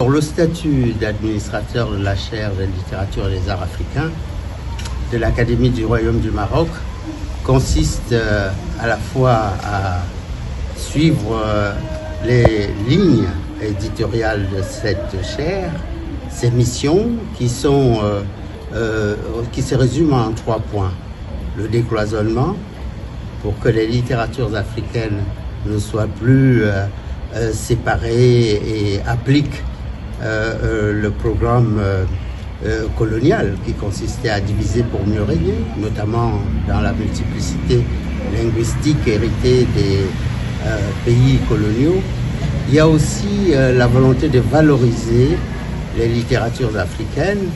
pour le statut d'administrateur de la chaire de littérature et des arts africains de l'Académie du Royaume du Maroc consiste à la fois à suivre les lignes éditoriales de cette chaire, ses missions qui se résument en 3 points. Le décloisonnement, pour que les littératures africaines ne soient plus séparées et appliquent le programme colonial qui consistait à diviser pour mieux régner, notamment dans la multiplicité linguistique héritée des pays coloniaux. Il y a aussi la volonté de valoriser les littératures africaines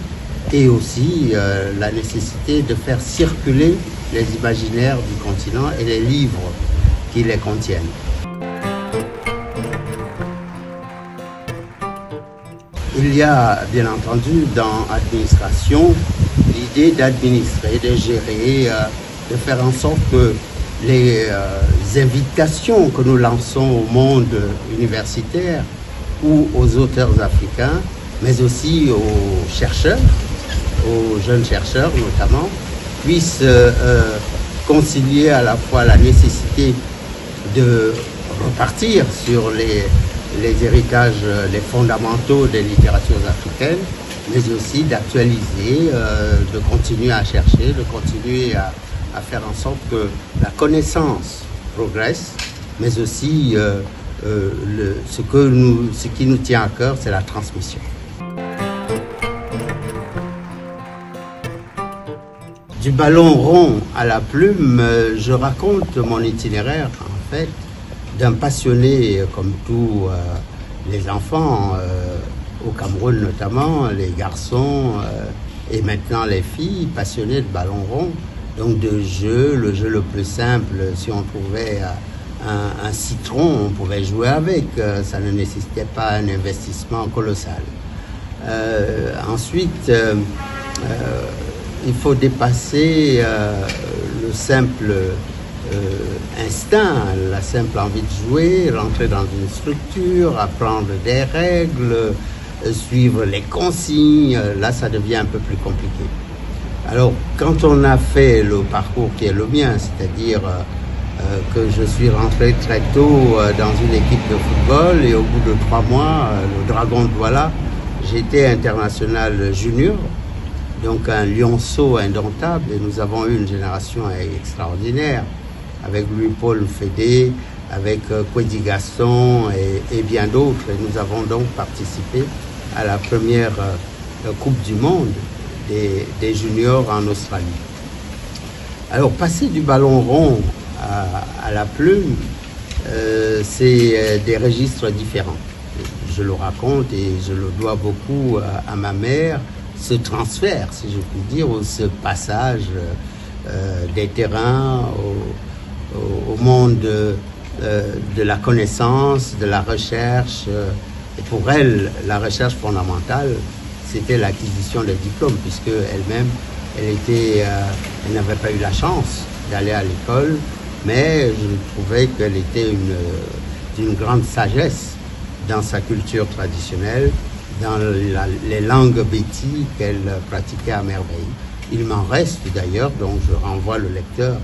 et aussi la nécessité de faire circuler les imaginaires du continent et les livres qui les contiennent. Il y a bien entendu dans l'administration l'idée d'administrer, de gérer, de faire en sorte que les invitations que nous lançons au monde universitaire ou aux auteurs africains, mais aussi aux chercheurs, aux jeunes chercheurs notamment, puissent concilier à la fois la nécessité de repartir sur les héritages, les fondamentaux des littératures africaines, mais aussi d'actualiser, de continuer à chercher, de continuer à faire en sorte que la connaissance progresse, mais aussi ce qui nous tient à cœur, c'est la transmission. Du ballon rond à la plume, je raconte mon itinéraire, en fait, d'un passionné comme tous les enfants, au Cameroun notamment, les garçons et maintenant les filles, passionnés de ballon rond, donc de jeu, le jeu le plus simple, si on trouvait un citron, on pouvait jouer avec, ça ne nécessitait pas un investissement colossal. Ensuite, il faut dépasser le simple instinct, la simple envie de jouer, rentrer dans une structure, apprendre des règles, suivre les consignes. Là, ça devient un peu plus compliqué. Alors, quand on a fait le parcours qui est le mien, c'est-à-dire que je suis rentré très tôt dans une équipe de football et au bout de 3 mois, le Dragon de Douala, j'étais international junior, donc un lionceau indomptable, et nous avons eu une génération extraordinaire avec Louis-Paul Fédé, avec Kwedi Gaston et bien d'autres. Et nous avons donc participé à la première Coupe du Monde des juniors en Australie. Alors, passer du ballon rond à la plume, c'est des registres différents. Je le raconte et je le dois beaucoup à ma mère, ce transfert, si je puis dire, ou ce passage des terrains au monde de la connaissance, de la recherche. Et pour elle, la recherche fondamentale, c'était l'acquisition des diplômes, puisque elle-même, elle n'avait pas eu la chance d'aller à l'école, mais je trouvais qu'elle était d'une grande sagesse dans sa culture traditionnelle, dans les langues béti qu'elle pratiquait à merveille. Il m'en reste d'ailleurs, donc je renvoie le lecteur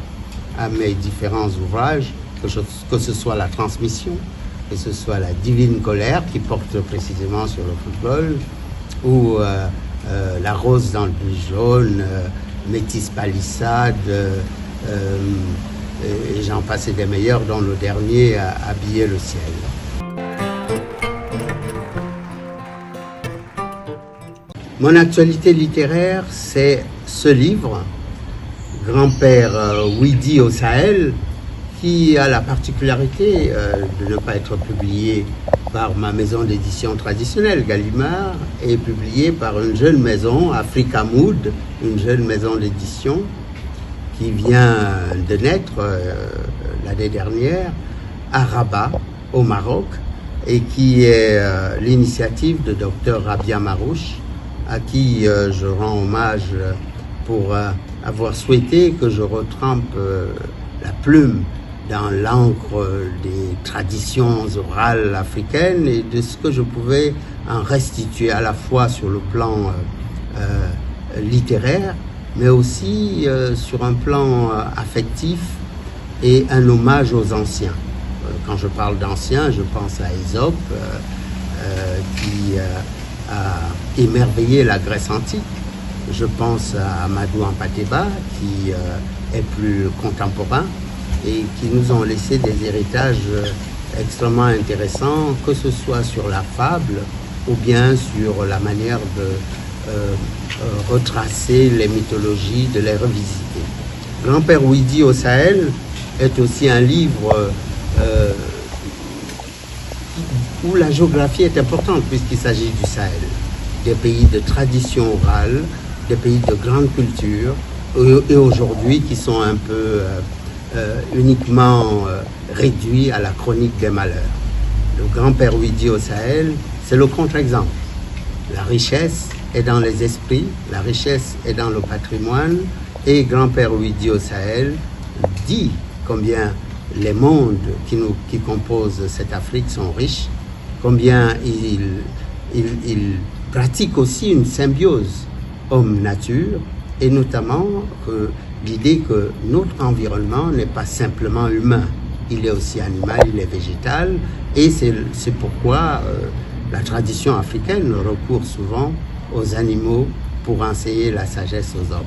à mes différents ouvrages, que ce soit la transmission, que ce soit la divine colère qui porte précisément sur le football, ou la rose dans le bleu jaune, Métis palissade, et j'en passais des meilleurs, dont le dernier habillait le ciel. Mon actualité littéraire, c'est ce livre, Grand-père Ouidi au Sahel, qui a la particularité de ne pas être publié par ma maison d'édition traditionnelle, Gallimard, et publié par une jeune maison, Africa Mood, une jeune maison d'édition qui vient de naître l'année dernière à Rabat, au Maroc, et qui est l'initiative de Dr Rabia Marouche, à qui je rends hommage pour avoir souhaité que je retrempe la plume dans l'encre des traditions orales africaines et de ce que je pouvais en restituer à la fois sur le plan littéraire, mais aussi sur un plan affectif et un hommage aux anciens. Quand je parle d'anciens, je pense à Ésope, qui a émerveillé la Grèce antique. Je pense à Amadou Hampâté-Bâ, qui est plus contemporain et qui nous ont laissé des héritages extrêmement intéressants, que ce soit sur la fable ou bien sur la manière de retracer les mythologies, de les revisiter. Grand-père Ouidi au Sahel est aussi un livre où la géographie est importante puisqu'il s'agit du Sahel, des pays de tradition orale, des pays de grande culture et aujourd'hui qui sont un peu uniquement réduits à la chronique des malheurs. Le grand-père Ouidi au Sahel, c'est le contre-exemple. La richesse est dans les esprits, la richesse est dans le patrimoine et grand-père Ouidi au Sahel dit combien les mondes qui composent cette Afrique sont riches, combien il pratique aussi une symbiose homme-nature, et notamment l'idée que notre environnement n'est pas simplement humain, il est aussi animal, il est végétal, et c'est pourquoi la tradition africaine recourt souvent aux animaux pour enseigner la sagesse aux hommes.